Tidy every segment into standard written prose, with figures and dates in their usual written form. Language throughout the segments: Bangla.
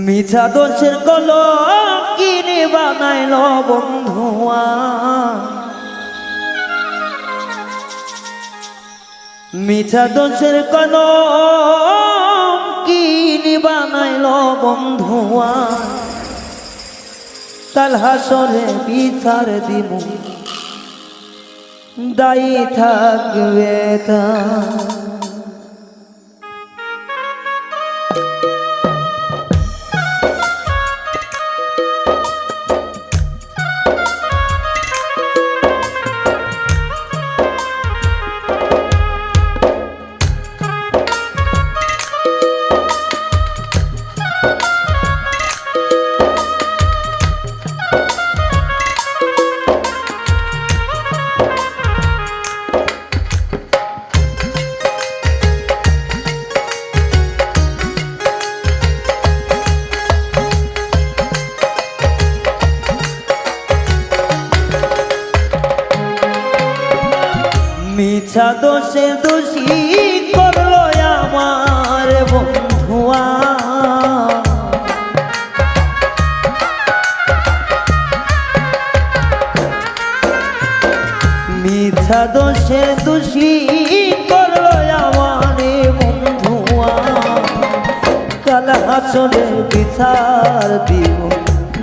মিছা দোষের কলম কিনে বানাইল বন্ধুয়া, মিছা দোষের কলম কিনে বানাইল বন্ধুয়া। কাল হাসরে বিচার দিমু দায়ী থাকবে তা। মিছা দোষে দোষী করলো আমার বন্ধুয়া, মিছা দোষে দোষী করলো আমার বন্ধুয়া। কাল হাসরে বিচার দিব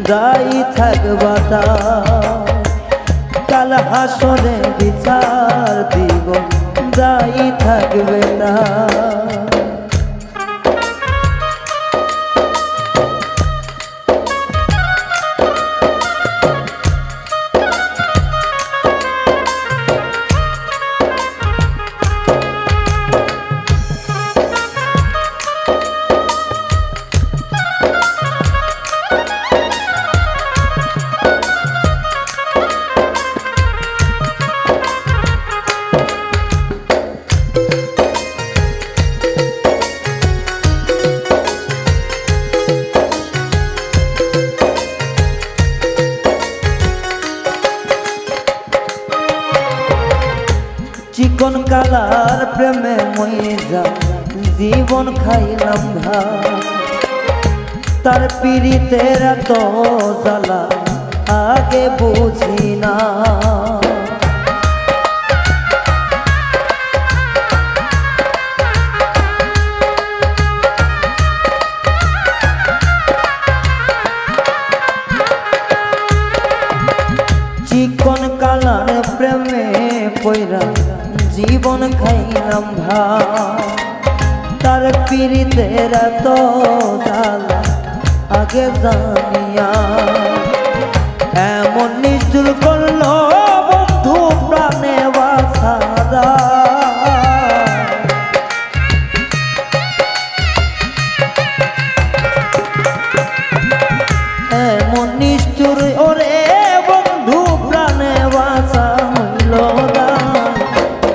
দায়ী থাকবা তা, কাল হাসরে বিচার দিব দায়ী থাকবে না। চিকন কালার প্রেমে মইজা জীবন খাইলাম ভাত, তার পীড়িতের এত জ্বালা আগে বুঝি না। চিকন কালার প্রেমে পয়রা জীবন খাইলাম ভাত, তার পীড়িতের তো জ্বালা আগে জানিয়া। এমন নিষ্ঠুর করলো বন্ধু প্রাণে বাসারা, এমন নিষ্ঠুর ওরে বন্ধু প্রাণে বাসা হইল না।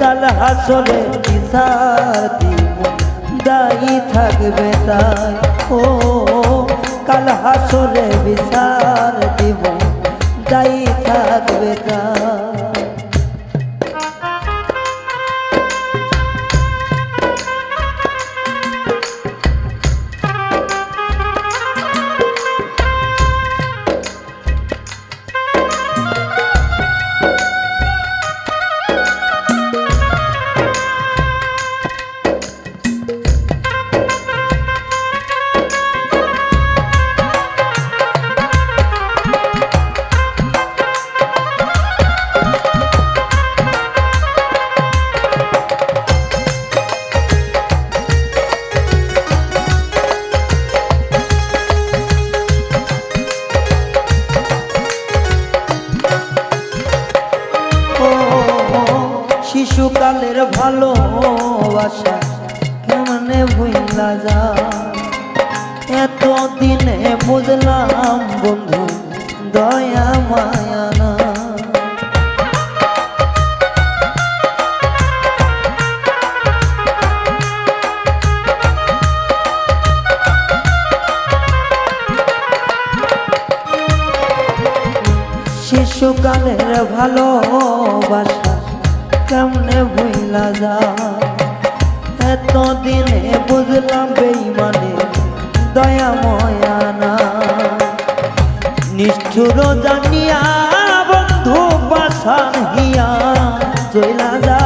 কাল হাসরে বিচার দিব দায়ী থাকবে তাই, ও কাল হাসরে বিচার দিব দায়ী থাকবে তাই। শিশুকালের ভালোবাসা কেমনে ভুইলা যা, এত দিনে বুঝলাম বন্ধু দয়া মায়া না। শিশুকালের ভালোবাসা কেমনে ভুইলা যা, এত দিনে বুঝলাম বেঈমানে দয়া ময়া নিষ্ঠুর জানিয়া বন্ধু পাশান হিয়া চইলা যা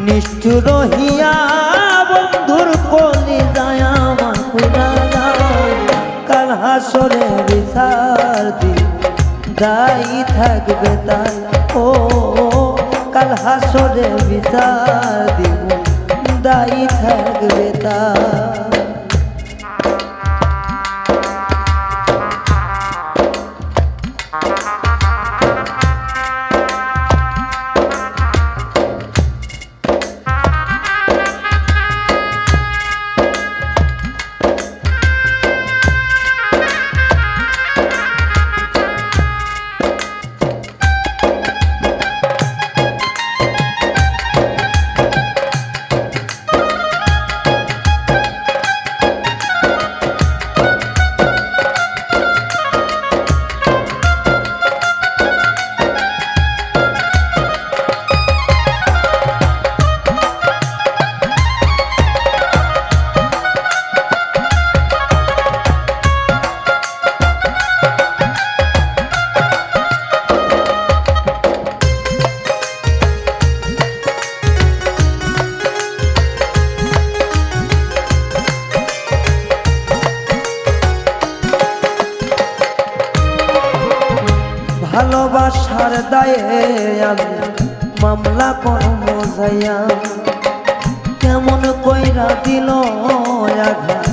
নিষ্ঠুর হিয়া বন্ধুর কলি যায় আমার পুরা যায় কাল হাসরে বিচার দি দায়ী থাকবে তাই ও কাল হাসরে বিচার দিব দায়ী থাকবে তাই ভালোবাসার দায়ে আমি মামলা করব যাইয়া কেমন কইরা দিল আঘাত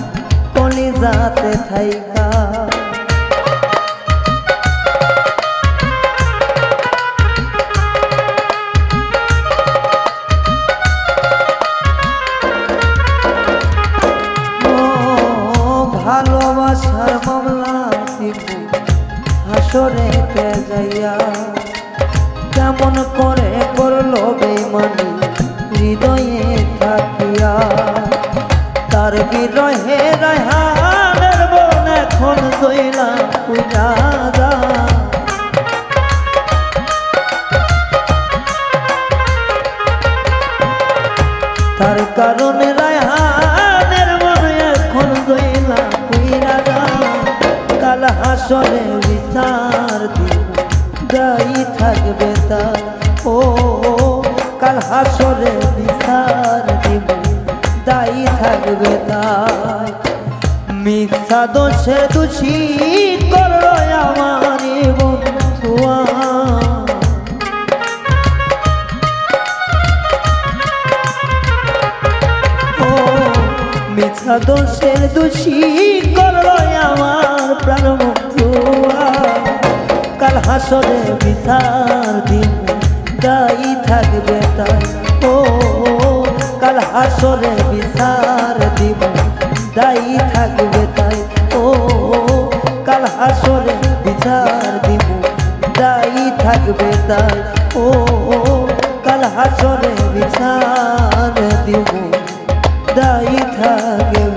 কলিজাতে থাইকা ভালোবাসার মামলা দিব হাসরেতে যাইয়া কেমন করে করলো বেঈমানি হৃদয়ে থাকিয়া তার বিরহে রায়হানের মন এখন জইলা পুইরা যা তার কারণে রায়হানের মন এখন জইলা পুইরা যা কাল হাসরে বিচার দিব দায়ী থাকবে তাই ও কাল হাসরে বিচার দিব দায়ী থাকবে তাই মিথ্যা দোষে দোষী করলো আমার বন্ধুয়া ও মিথ্যা দোষের দোষী করলো আমার প্রাণ বন্ধুয়া কাল হাসরে বিচার দিব দায়ী থাকবে তাই ও কাল হাসরে বিচার দিব দায়ী থাকবে তাই ও কাল হাসরে বিচার দিব দায়ী থাকবে তাই ও কাল হাসরে বিচার দিব দায়ী থাকবে